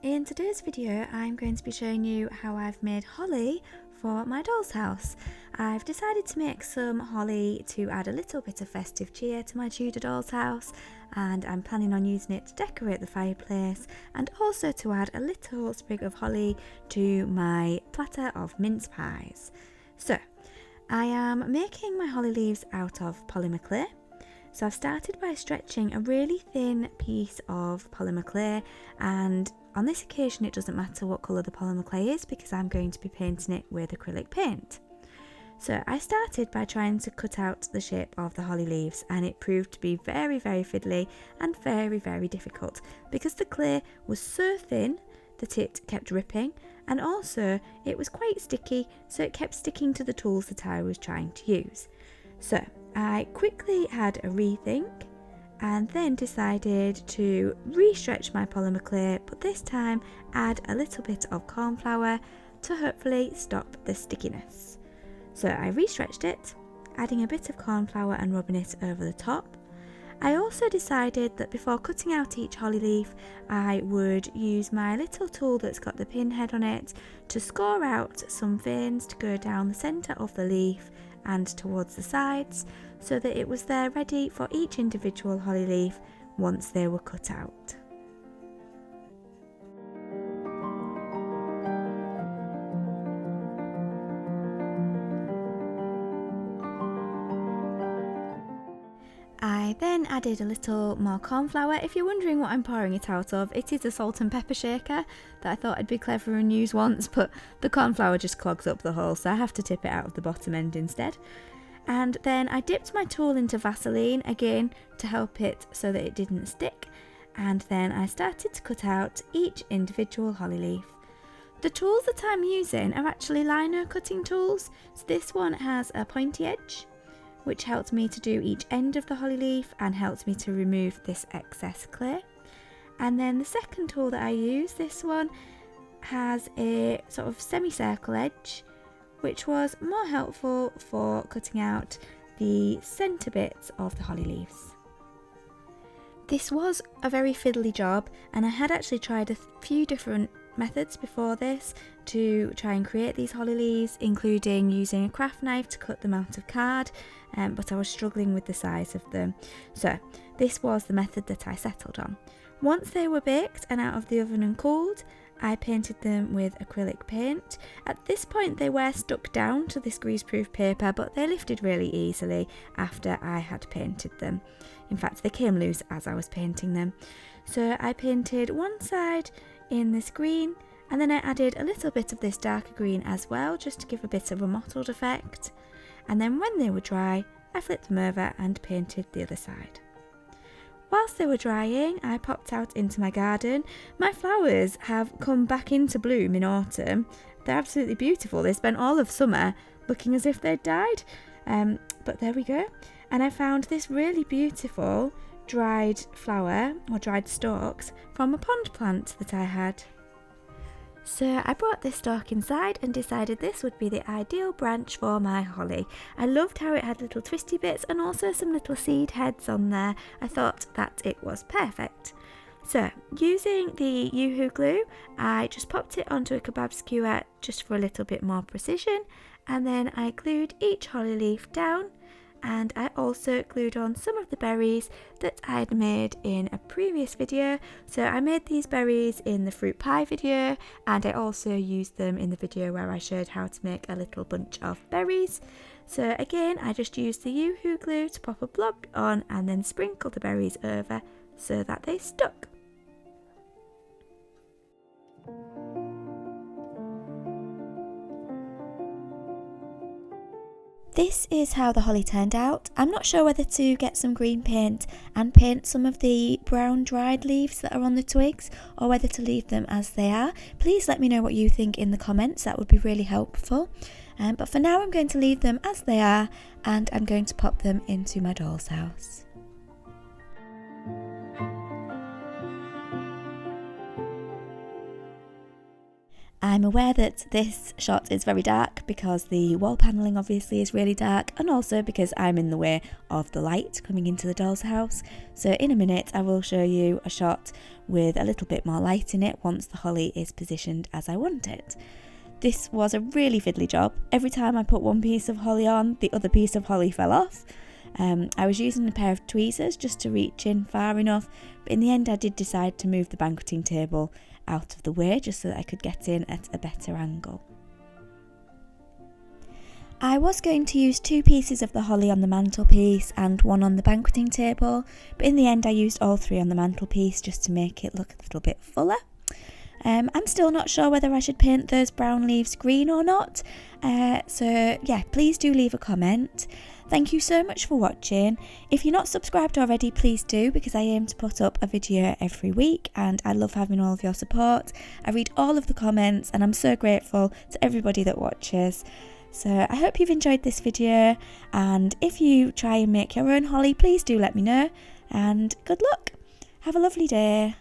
In today's video I'm going to be showing you how I've made holly for my doll's house. I've decided to make some holly to add a little bit of festive cheer to my Tudor doll's house, and I'm planning on using it to decorate the fireplace and also to add a little sprig of holly to my platter of mince pies. So I am making my holly leaves out of polymer clay. So I've started by stretching a really thin piece of polymer clay, and on this occasion it doesn't matter what colour the polymer clay is because I'm going to be painting it with acrylic paint. So I started by trying to cut out the shape of the holly leaves, and it proved to be very fiddly and very difficult because the clay was so thin that it kept ripping, and also it was quite sticky, so it kept sticking to the tools that I was trying to use. So I quickly had a rethink and then decided to re-stretch my polymer clay, but this time add a little bit of corn flour to hopefully stop the stickiness. So I re-stretched it, adding a bit of corn flour and rubbing it over the top. I also decided that before cutting out each holly leaf, I would use my little tool that's got the pin head on it to score out some veins to go down the centre of the leaf and towards the sides, so that it was there ready for each individual holly leaf once they were cut out. I then added a little more corn flour. If you're wondering what I'm pouring it out of, it is a salt and pepper shaker that I thought I'd be clever and use once, but the corn flour just clogs up the hole, so I have to tip it out of the bottom end instead. And then I dipped my tool into Vaseline again to help it so that it didn't stick, and then I started to cut out each individual holly leaf. The tools that I'm using are actually lino cutting tools, so this one has a pointy edge, which helped me to do each end of the holly leaf and helped me to remove this excess clay. And then the second tool that I use, this one, has a sort of semicircle edge, which was more helpful for cutting out the centre bits of the holly leaves. This was a very fiddly job, and I had actually tried a few different methods before this to try and create these holly leaves, including using a craft knife to cut them out of card, but I was struggling with the size of them. So this was the method that I settled on. Once they were baked and out of the oven and cooled, I painted them with acrylic paint. At this point they were stuck down to this greaseproof paper, but they lifted really easily after I had painted them. In fact, they came loose as I was painting them. So I painted one side in this green, and then I added a little bit of this darker green as well, just to give a bit of a mottled effect. And then when they were dry, I flipped them over and painted the other side. Whilst they were drying, I popped out into my garden. My flowers have come back into bloom in autumn. They're absolutely beautiful. They spent all of summer looking as if they'd died, but there we go. And I found this really beautiful dried flower, or dried stalks, from a pond plant that I had. So I brought this stalk inside and decided this would be the ideal branch for my holly. I loved how it had little twisty bits and also some little seed heads on there. I thought that it was perfect. So using the Yoo-hoo glue, I just popped it onto a kebab skewer just for a little bit more precision, and then I glued each holly leaf down. And I also glued on some of the berries that I had made in a previous video. So I made these berries in the fruit pie video, and I also used them in the video where I showed how to make a little bunch of berries. So again, I just used the Yoo-hoo glue to pop a blob on and then sprinkle the berries over so that they stuck. This is how the holly turned out. I'm not sure whether to get some green paint and paint some of the brown dried leaves that are on the twigs, or whether to leave them as they are. Please let me know what you think in the comments, that would be really helpful. But for now I'm going to leave them as they are, and I'm going to pop them into my doll's house. I'm aware that this shot is very dark because the wall panelling obviously is really dark, and also because I'm in the way of the light coming into the doll's house. So in a minute I will show you a shot with a little bit more light in it once the holly is positioned as I want it. This was a really fiddly job. Every time I put one piece of holly on, the other piece of holly fell off. I was using a pair of tweezers just to reach in far enough, but in the end I did decide to move the banqueting table out of the way just so that I could get in at a better angle. I was going to use 2 pieces of the holly on the mantelpiece and 1 on the banqueting table, but in the end I used all 3 on the mantelpiece just to make it look a little bit fuller. I'm still not sure whether I should paint those brown leaves green or not, so yeah, please do leave a comment. Thank you so much for watching. If you're not subscribed already, please do, because I aim to put up a video every week and I love having all of your support. I read all of the comments and I'm so grateful to everybody that watches. So I hope you've enjoyed this video, and if you try and make your own holly, please do let me know, and good luck. Have a lovely day.